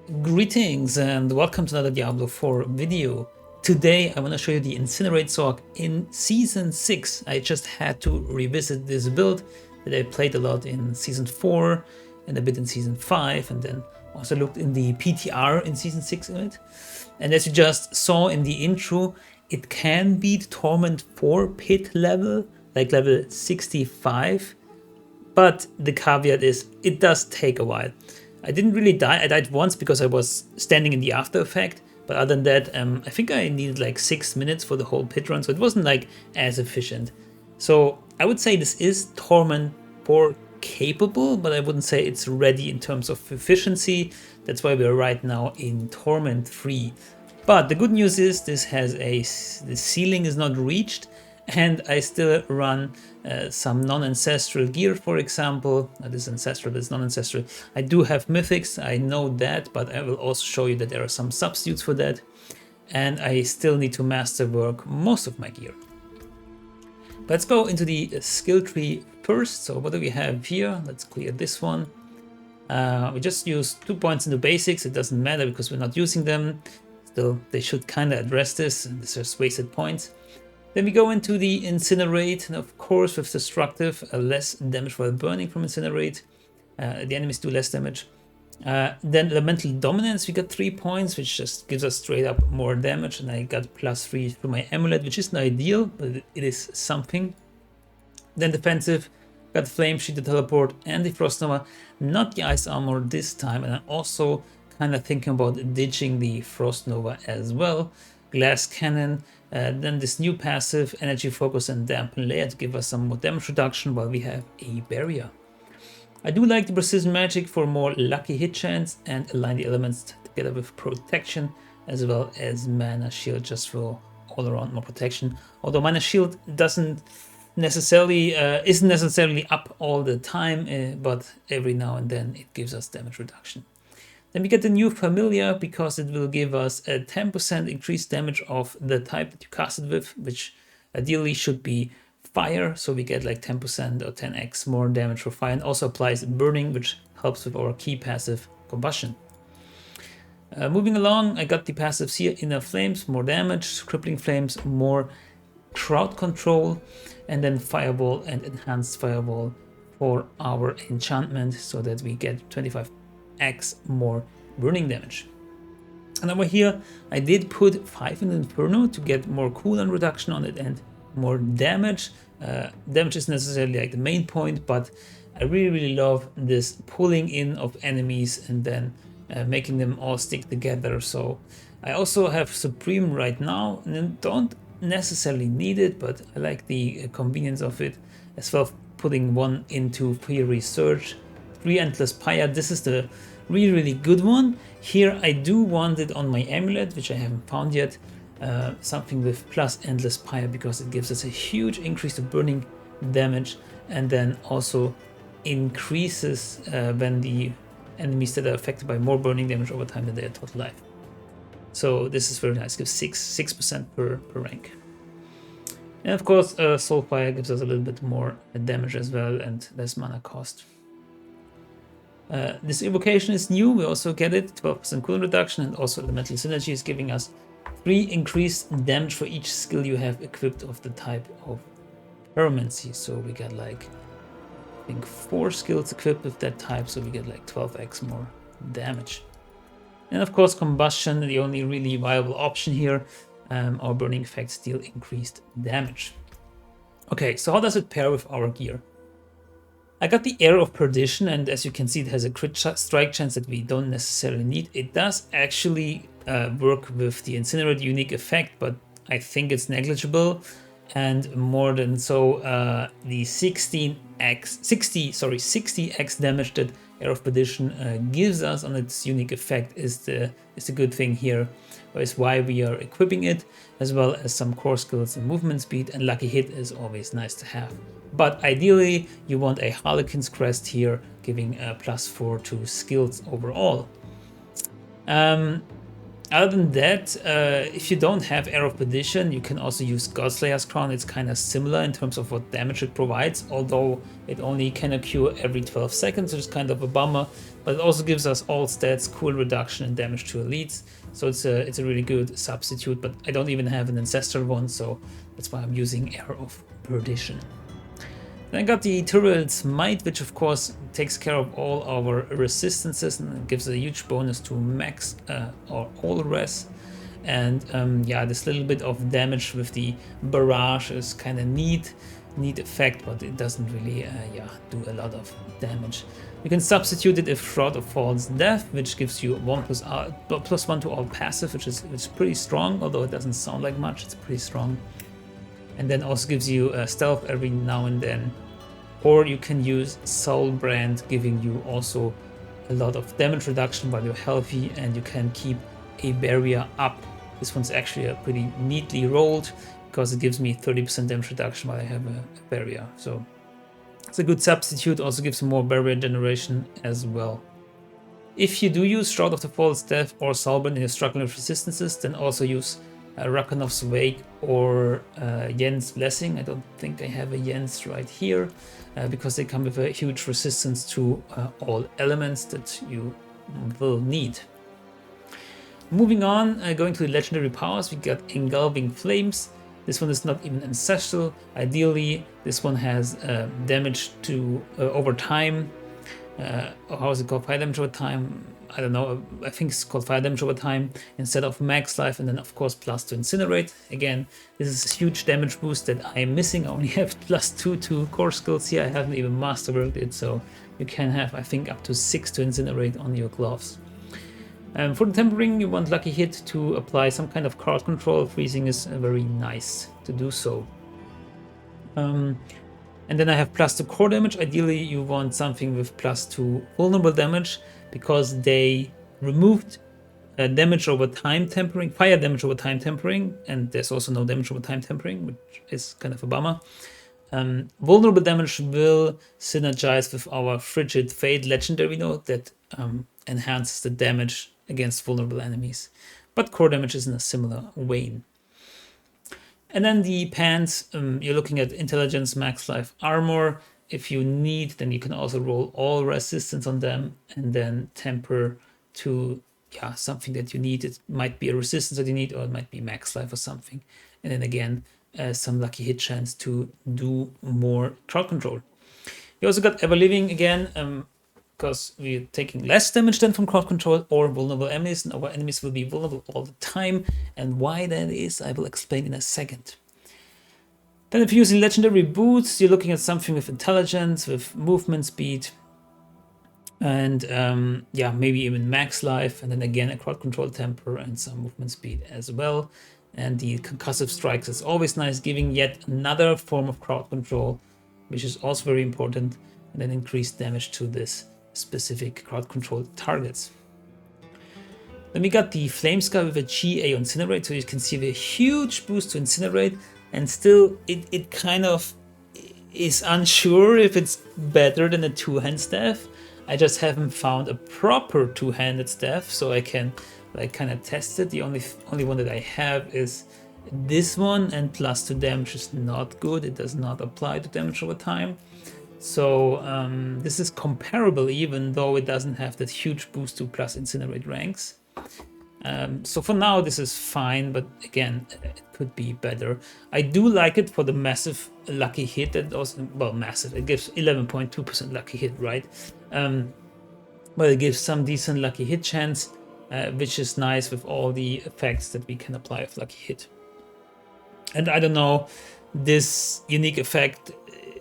Greetings and welcome to another Diablo 4 video. Today I want to show you the Incinerate Sorc in Season 6. I just had to revisit this build that I played a lot in Season 4 and a bit in Season 5, and then also looked in the PTR in Season 6 in it. And as you just saw in the intro, it can beat Torment 4 pit level, like level 65. But the caveat is, it does take a while. I didn't really die. I died once because I was standing in the after effect. But other than that, I think I needed like 6 minutes for the whole pit run. So it wasn't like as efficient. So I would say this is Torment 4 capable, but I wouldn't say it's ready in terms of efficiency. That's why we're right now in Torment 3. But the good news is this has the ceiling is not reached. And I still run some non-ancestral gear, for example. This is ancestral, this is non-ancestral. I do have mythics, I know that, but I will also show you that there are some substitutes for that. And I still need to masterwork most of my gear. Let's go into the skill tree first. So what do we have here? Let's clear this one. We just use 2 points into basics. It doesn't matter because we're not using them. Still, they should kind of address this. And this is just wasted points. Then we go into the Incinerate, and of course with Destructive, less damage while burning from Incinerate. The enemies do less damage. Then Elemental Dominance, we got 3 points, which just gives us straight up more damage, and I got +3 through my Amulet, which isn't ideal, but it is something. Then Defensive, got Flame Sheet, the Teleport, and the Frost Nova. Not the Ice Armor this time, and I'm also kind of thinking about ditching the Frost Nova as well. Glass Cannon, then this new passive, Energy Focus and Dampen Layer to give us some more damage reduction while we have a barrier. I do like the Precision Magic for more lucky hit chance and align the elements together with Protection as well as Mana Shield just for all around more protection. Although Mana Shield isn't necessarily up all the time, but every now and then it gives us damage reduction. Then we get the new Familiar because it will give us a 10% increased damage of the type that you cast it with, which ideally should be Fire. So we get like 10% or 10x more damage for Fire, and also applies Burning, which helps with our key passive Combustion. Moving along, I got the passives here, Inner Flames, more damage, Crippling Flames, more crowd control, and then Fireball and Enhanced Fireball for our enchantment so that we get 25x more burning damage. And over here I did put 5 in Inferno to get more cooldown reduction on it and more damage. Damage isn't necessarily like the main point, but I really love this pulling in of enemies and then making them all stick together. So I also have Supreme right now and don't necessarily need it, but I like the convenience of it as well. Putting 1 into Fury Surge, 3 Endless Pyre. This is the really good one. Here I do want it on my Amulet, which I haven't found yet. Something with plus Endless Pyre because it gives us a huge increase to burning damage, and then also increases when the enemies that are affected by more burning damage over time than their total life. So this is very nice. Gives 6% per rank. And of course Soulfire gives us a little bit more damage as well and less mana cost. This evocation is new, we also get it, 12% cooldown reduction, and also Elemental Synergy is giving us 3 increased damage for each skill you have equipped of the type of Pyromancy. So we get like, I think 4 skills equipped with that type, so we get like 12x more damage. And of course Combustion, the only really viable option here. Our burning effects deal increased damage. Okay, so how does it pair with our gear? I got the Air of Perdition, and as you can see it has a crit strike chance that we don't necessarily need. It does actually work with the Incinerate unique effect, but I think it's negligible. And more than so, the 60x damage that Air of Perdition gives us on its unique effect is the good thing here, or is why we are equipping it, as well as some core skills and movement speed, and Lucky Hit is always nice to have. But ideally you want a Harlequin's Crest here, giving +4 to skills overall. Other than that, if you don't have Air of Perdition, you can also use Godslayer's Crown. It's kind of similar in terms of what damage it provides, although it only can occur every 12 seconds, which is kind of a bummer. but it also gives us all stats, cool reduction and damage to elites. So it's a really good substitute, but I don't even have an ancestral one, so that's why I'm using Air of Perdition. Then I got the Tyrell's Might, which of course takes care of all our resistances and gives a huge bonus to max or all res. And yeah, this little bit of damage with the barrage is kind of neat effect, but it doesn't really yeah, do a lot of damage. You can substitute it if Shroud of False Death, which gives you +1 to all passive, which is pretty strong, although it doesn't sound like much, it's pretty strong. And then also gives you stealth every now and then. Or you can use Soul Brand, giving you also a lot of damage reduction while you're healthy, and you can keep a barrier up. This one's actually a pretty neatly rolled, because it gives me 30% damage reduction while I have a barrier. So it's a good substitute, also gives more barrier generation as well. If you do use Shroud of the False Death or Soulbrand and you're struggling with resistances, then also use Rakenov's Wake or Yen's Blessing. I don't think I have a Yen's right here, because they come with a huge resistance to all elements that you will need. Moving on, going to the legendary powers, we got Engulfing Flames. This one is not even ancestral. Ideally, this one has damage to over time. How is it called? Fire damage over time? I don't know. I think it's called fire damage over time instead of max life, and then of course plus to incinerate. Again, this is a huge damage boost that I am missing. I only have +2 to core skills here. I haven't even mastered it, so you can have, I think, up to 6 to incinerate on your gloves. For the tempering, you want Lucky Hit to apply some kind of crowd control. Freezing is very nice to do so. And then I have +2 core damage. Ideally, you want something with +2 vulnerable damage, because they removed damage over time tempering, fire damage over time tempering, and there's also no damage over time tempering, which is kind of a bummer. Vulnerable damage will synergize with our Frigid Fate legendary node that enhances the damage against vulnerable enemies, but core damage is in a similar vein. And then the pants, you're looking at intelligence, max life, armor. If you need, then you can also roll all resistance on them and then temper to something that you need. It might be a resistance that you need, or it might be max life or something. And then again, some lucky hit chance to do more crowd control. You also got Ever Living again, because we're taking less damage than from crowd control or vulnerable enemies, and our enemies will be vulnerable all the time. And why that is, I will explain in a second. Then if you're using legendary boots, you're looking at something with intelligence, with movement speed, and maybe even max life, and then again a crowd control temper and some movement speed as well. And the concussive strikes is always nice, giving yet another form of crowd control, which is also very important, and then increased damage to this specific crowd control targets. Then we got the Flame Sky with a GA Incinerate, so you can see the huge boost to Incinerate, and still it kind of is unsure if it's better than a two-hand staff. I just haven't found a proper two-handed staff, so I can like kind of test it. The only one that I have is this one, and +2 damage is not good. It does not apply to damage over time. So this is comparable, even though it doesn't have that huge boost to plus incinerate ranks. So for now this is fine, but again, it could be better. I do like it for the massive lucky hit. That also, well, massive, it gives 11.2% lucky hit, right? But it gives some decent lucky hit chance, which is nice with all the effects that we can apply with lucky hit. And I don't know, this unique effect,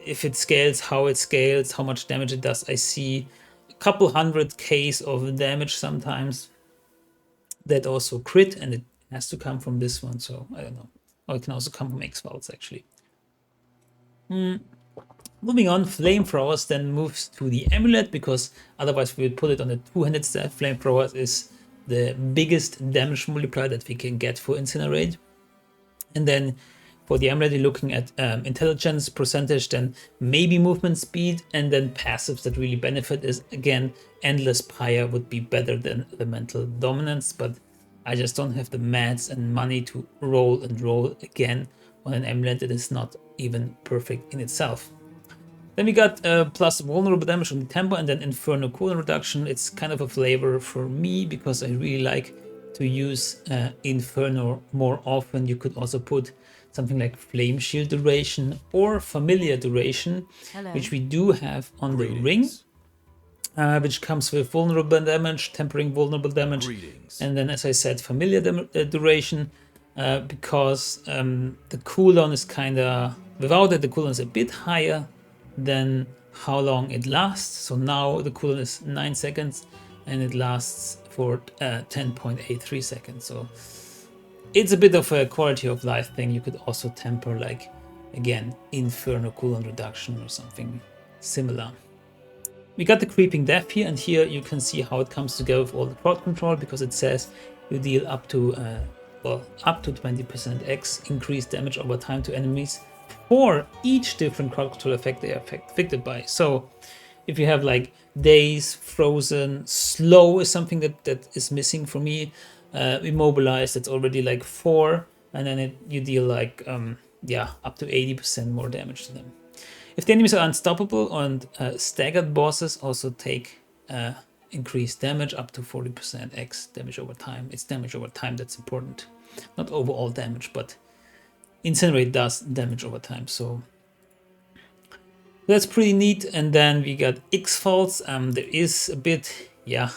if it scales, how it scales, how much damage it does. I see a couple 100Ks of damage sometimes that also crit, and it has to come from this one, so I don't know. Or it can also come from X-Files, actually. Moving on, Flamethrowers then moves to the Amulet, because otherwise we would put it on a two-handed staff. Flamethrowers is the biggest damage multiplier that we can get for Incinerate. And then for the Amulet, you're looking at intelligence percentage, then maybe movement speed, and then passives that really benefit is, again, Endless Pyre would be better than Elemental Dominance, but I just don't have the mats and money to roll and roll again on an Amulet that is not even perfect in itself. Then we got plus vulnerable damage on the tempo and then Inferno cooldown reduction. It's kind of a flavor for me because I really like to use Inferno more often. You could also put something like Flame Shield duration or Familiar duration, which we do have on the ring, which comes with vulnerable damage, tempering vulnerable damage, and then, as I said, Familiar duration, because the cooldown is kind of, without it, the cooldown is a bit higher than how long it lasts. So now the cooldown is 9 seconds and it lasts for 10.83 seconds. So it's a bit of a quality of life thing. You could also temper, like, again, Inferno cooldown reduction or something similar. We got the Creeping Death here, and here you can see how it comes together with all the crowd control, because it says you deal up to up to 20% X increased damage over time to enemies for each different crowd control effect they are affected by. So if you have like Daze, Frozen, Slow is something that is missing for me. Immobilized, that's already like 4, and then you deal like yeah, up to 80% more damage to them. If the enemies are unstoppable, and staggered bosses also take increased damage up to 40% X damage over time. It's damage over time that's important, not overall damage, but Incinerate does damage over time, so that's pretty neat. And then we got X-Faults. There is a bit, yeah,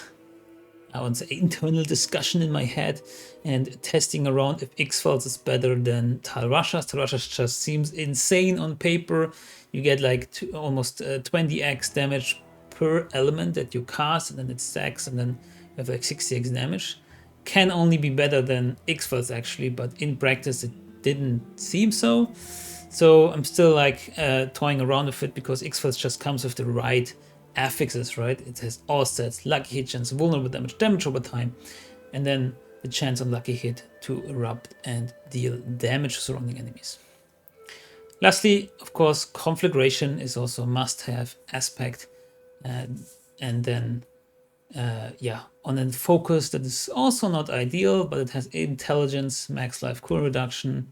I would say internal discussion in my head and testing around if X-Faults is better than Tal Rasha's. Tal Rasha's just seems insane on paper. You get like almost 20x damage per element that you cast, and then it stacks, and then you have like 60x damage. Can only be better than X-Faults actually, but in practice it didn't seem so. So I'm still like toying around with it, because X-Faults just comes with the right affixes, right? It has all stats, lucky hit chance, vulnerable damage, damage over time, and then the chance on lucky hit to erupt and deal damage to surrounding enemies. Lastly, of course, conflagration is also a must-have aspect, and then yeah, on a focus that is also not ideal, but it has intelligence, max life cooldown reduction,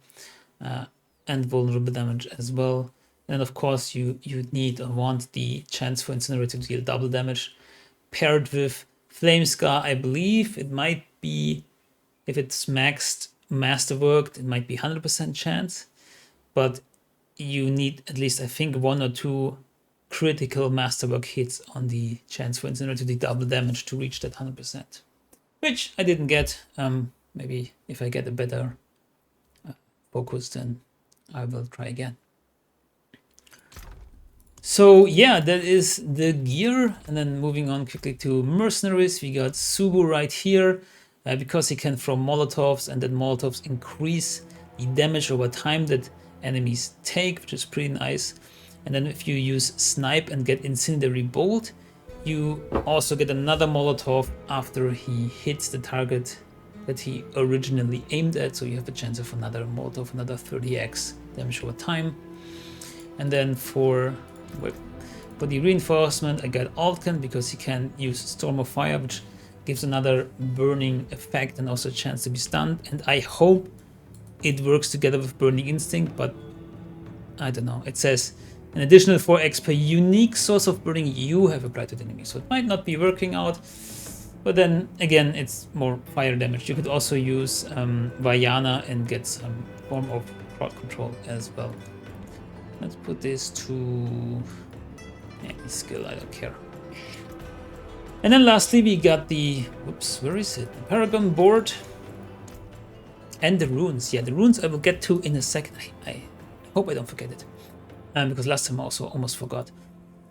and vulnerable damage as well. And of course, you need or want the chance for Incinerate to deal double damage, paired with Flame Scar. I believe it might be, if it's maxed Masterworked, it might be 100% chance, but you need at least, I think, 1 or 2 critical Masterwork hits on the chance for Incinerate to deal double damage to reach that 100%, which I didn't get. Maybe if I get a better focus, then I will try again. So yeah, that is the gear. And then moving on quickly to Mercenaries, we got Subu right here, because he can throw Molotovs, and then Molotovs increase the damage over time that enemies take, which is pretty nice. And then if you use Snipe and get Incendiary Bolt, you also get another Molotov after he hits the target that he originally aimed at, so you have a chance of another Molotov, another 30x damage over time. And then for the reinforcement, I got Altcan, because he can use Storm of Fire, which gives another burning effect and also a chance to be stunned. And I hope it works together with Burning Instinct, but I don't know. It says an additional 4x per unique source of burning you have applied to the enemy, so it might not be working out. But then again, it's more fire damage. You could also use Vajana and get some form of crowd control as well. Let's put this to any skill, I don't care. And then lastly, we got the, whoops, where is it? The Paragon board and the runes. Yeah, the runes I will get to in a second. I hope I don't forget it, because last time I also almost forgot.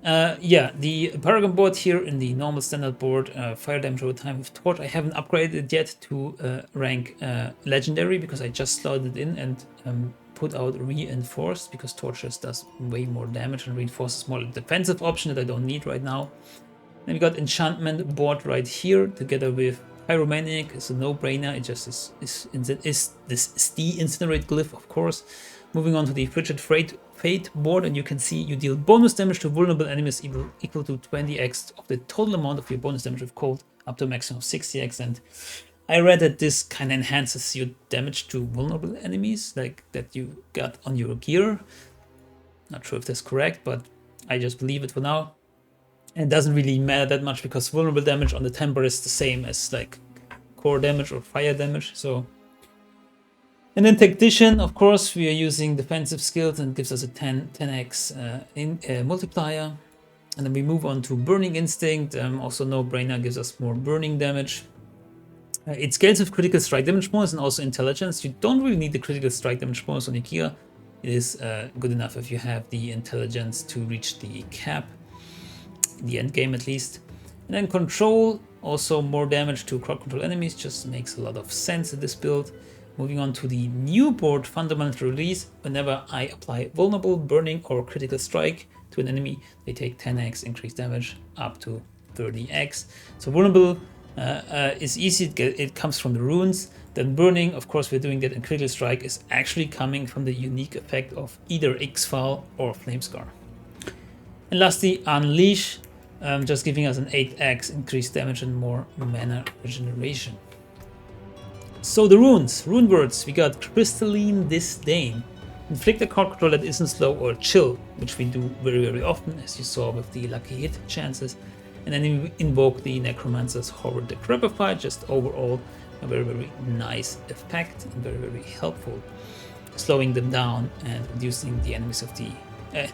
Yeah, the Paragon board here in the normal standard board, fire damage over time with Torch. I haven't upgraded it yet to rank Legendary, because I just slotted it in and put out Reinforced, because Torch just does way more damage, and Reinforced is more a defensive option that I don't need right now. Then we got Enchantment board right here, together with Pyromaniac. It's a no-brainer. It just is the Incinerate glyph, of course. Moving on to the Frigid Fate board, and you can see you deal bonus damage to vulnerable enemies equal to 20x of the total amount of your bonus damage with cold, up to a maximum of 60x. And I read that this kind of enhances your damage to vulnerable enemies, like that you got on your gear. Not sure if that's correct, but I just leave it for now. And it doesn't really matter that much because vulnerable damage on the temper is the same as like core damage or fire damage. So, and then tactician, of course, we are using defensive skills and gives us a 10x multiplier. And then we move on to burning instinct. Also no brainer, gives us more burning damage. It scales with critical strike damage bonus and also intelligence. You don't really need the critical strike damage bonus on your gear. It is good enough if you have the intelligence to reach the cap, in the end game at least. And then control, also more damage to crowd control enemies, just makes a lot of sense in this build. Moving on to the new board, fundamental release. Whenever I apply vulnerable, burning, or critical strike to an enemy, they take 10x increased damage up to 30x. So vulnerable is easy, it comes from the runes. Then burning, of course we're doing that, and critical strike is actually coming from the unique effect of either X-File or Flamescar. And lastly, unleash, just giving us an 8x increased damage and more mana regeneration. So the runes, rune words, we got Crystalline Disdain. Inflict a card control that isn't slow or chill, which we do very often, as you saw with the lucky hit chances. And then we invoke the Necromancer's Horror Decrepify, just overall a very nice effect and very helpful, slowing them down and reducing the enemies of the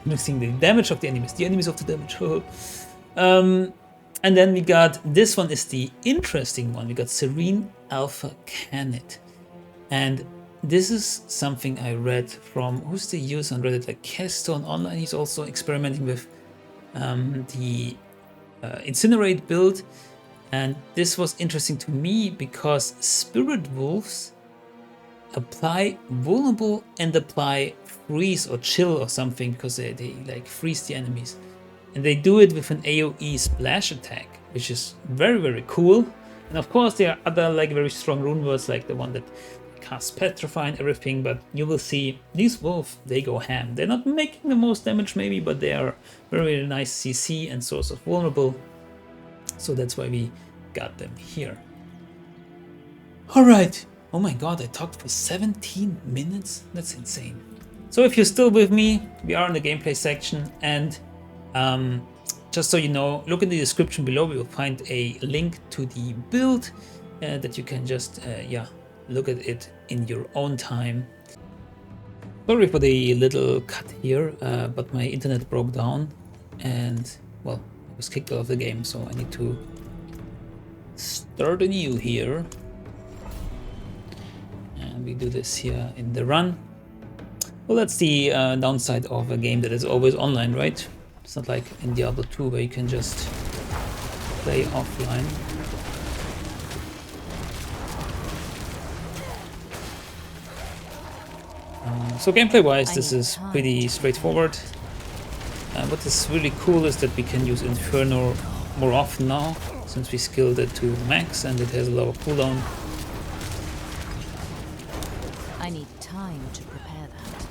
reducing the damage of the enemies of the damage. And then we got, this one is the interesting one, we got Serene Alpha Canet. And this is something I read from, who's the user on Reddit, like Keystone Online. He's also experimenting with the Incinerate build, and this was interesting to me because Spirit Wolves apply vulnerable and apply freeze or chill or something, because they like freeze the enemies, and they do it with an AoE splash attack, which is very cool. And of course there are other like very strong rune words, like the one that casts Petrify and everything, but you will see these wolves, they go ham. They're not making the most damage maybe, but they are very nice CC and source of vulnerable, so that's why we got them here. Alright, oh my god, I talked for 17 minutes? That's insane. So if you're still with me, we are in the gameplay section, and just so you know, look in the description below, we will find a link to the build that you can just look at it in your own time. Sorry for the little cut here, but my internet broke down and, well, I was kicked out of the game, so I need to start anew here. And we do this here in the run. Well, that's the downside of a game that is always online, right? It's not like in Diablo 2 where you can just play offline. So gameplay wise, this is pretty straightforward. What is really cool is that we can use Inferno more often now, since we skilled it to max and it has a lower cooldown. I need time to prepare that.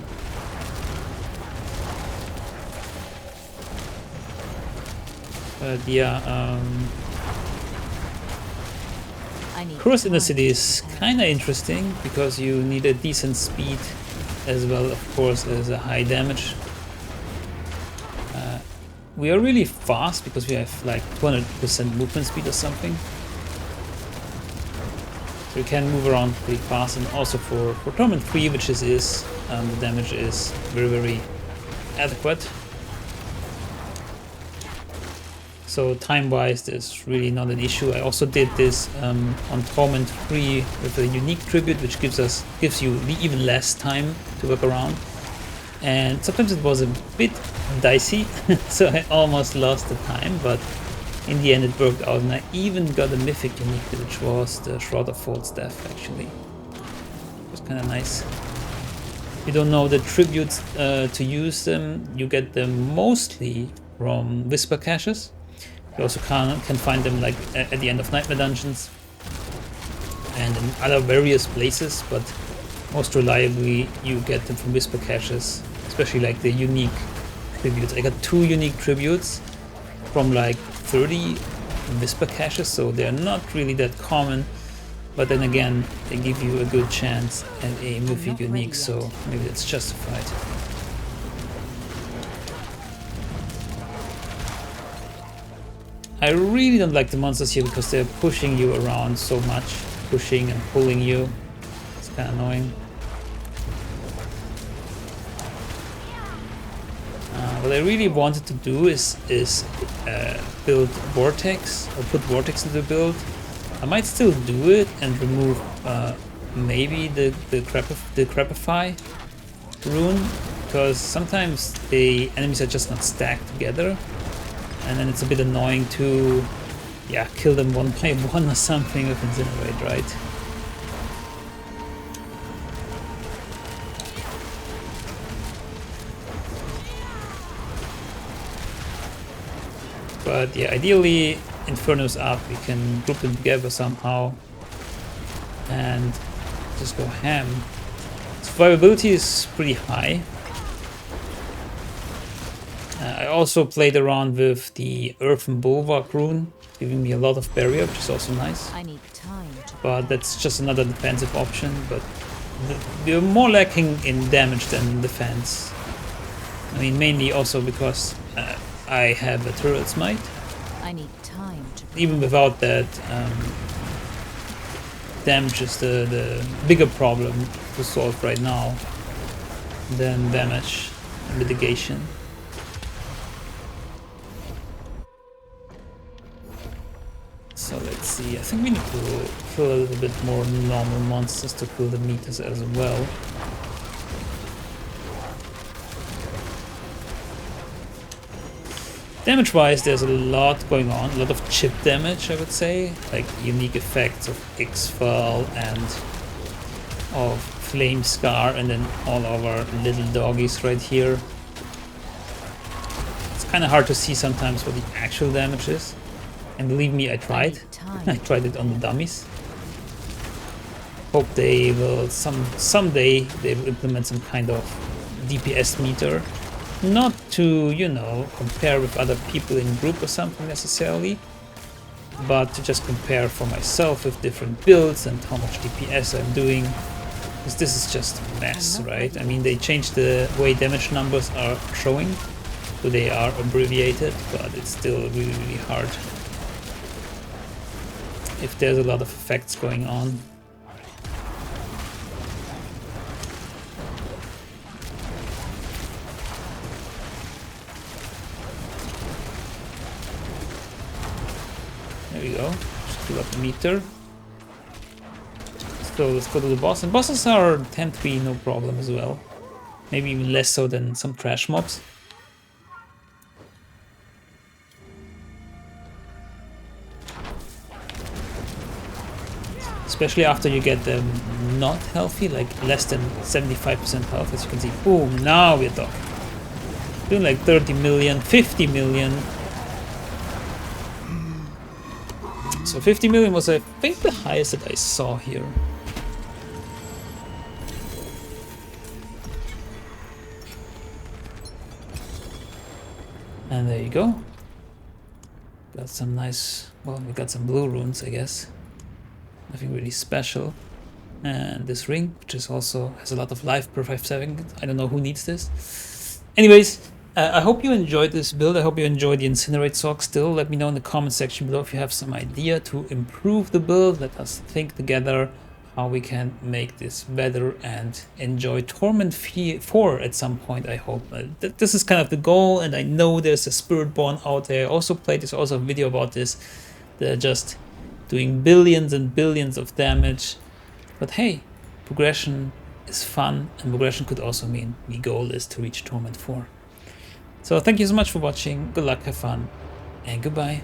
Kurast Undercity is kinda interesting because you need a decent speed as well, of course, as a high damage. We are really fast because we have like 200% movement speed or something. So we can move around pretty fast, and also for Torment 3, which is the damage is very adequate. So time-wise, there's really not an issue. I also did this on Torment 3 with a unique tribute, which gives you even less time to work around. And sometimes it was a bit dicey, so I almost lost the time, but in the end it worked out, and I even got a mythic unique, which was the Shroud of False Death, actually. It was kind of nice. If you don't know the tributes to use them, you get them mostly from Whisper caches. You also can find them like at the end of Nightmare Dungeons and in other various places, but most reliably you get them from Whisper caches, especially like the unique tributes. I got 2 unique tributes from like 30 Whisper caches, so they're not really that common, but then again they give you a good chance at a mythic unique, so maybe that's justified. I really don't like the monsters here because they're pushing you around so much. Pushing and pulling you. It's kind of annoying. What I really wanted to do is build Vortex, or put Vortex into the build. I might still do it and remove maybe the Crapify rune, because sometimes the enemies are just not stacked together, and then it's a bit annoying to, yeah, kill them one by one or something with Incinerate, right? But yeah, ideally, Inferno's up, we can group them together somehow and just go ham. Survivability is pretty high. I also played around with the Earthen Bulwark rune, giving me a lot of barrier, which is also nice. I need time to But that's just another defensive option, but we're more lacking in damage than defense. I mean, mainly also because I have a turret smite. I need time to Even without that, damage is the bigger problem to solve right now than damage mitigation. So let's see, I think we need to kill a little bit more normal monsters to kill the meters as well. Damage-wise, there's a lot going on, a lot of chip damage, I would say, like unique effects of X-Fall and of Flame Scar, and then all of our little doggies right here. It's kind of hard to see sometimes what the actual damage is, and believe me, I tried. I tried it on the dummies. Hope they will someday they will implement some kind of DPS meter. Not to, you know, compare with other people in group or something necessarily, but to just compare for myself with different builds and how much DPS I'm doing. Because this is just a mess, right? I mean, they changed the way damage numbers are showing, so they are abbreviated, but it's still really, really hard if there's a lot of effects going on. There we go. Just fill up the meter. So let's go to the boss. And bosses tend to be no problem as well. Maybe even less so than some trash mobs. Especially after you get them not healthy, like less than 75% health, as you can see. Boom, now we're talking. Doing like 30 million, 50 million. So 50 million was, I think, the highest that I saw here. And there you go. Got some nice, well, we got some blue runes, I guess. Nothing really special. And this ring, which is also has a lot of life per 5 seconds. I don't know who needs this. Anyways, I hope you enjoyed this build. I hope you enjoyed the Incinerate Sorc still. Let me know in the comment section below if you have some idea to improve the build. Let us think together how we can make this better and enjoy Torment 4 at some point, I hope. This is kind of the goal, and I know there's a Spiritborn out there. I also played this, also a video about this. They're just doing billions and billions of damage. But hey, progression is fun, and progression could also mean the goal is to reach Torment 4. So thank you so much for watching, good luck, have fun, and goodbye.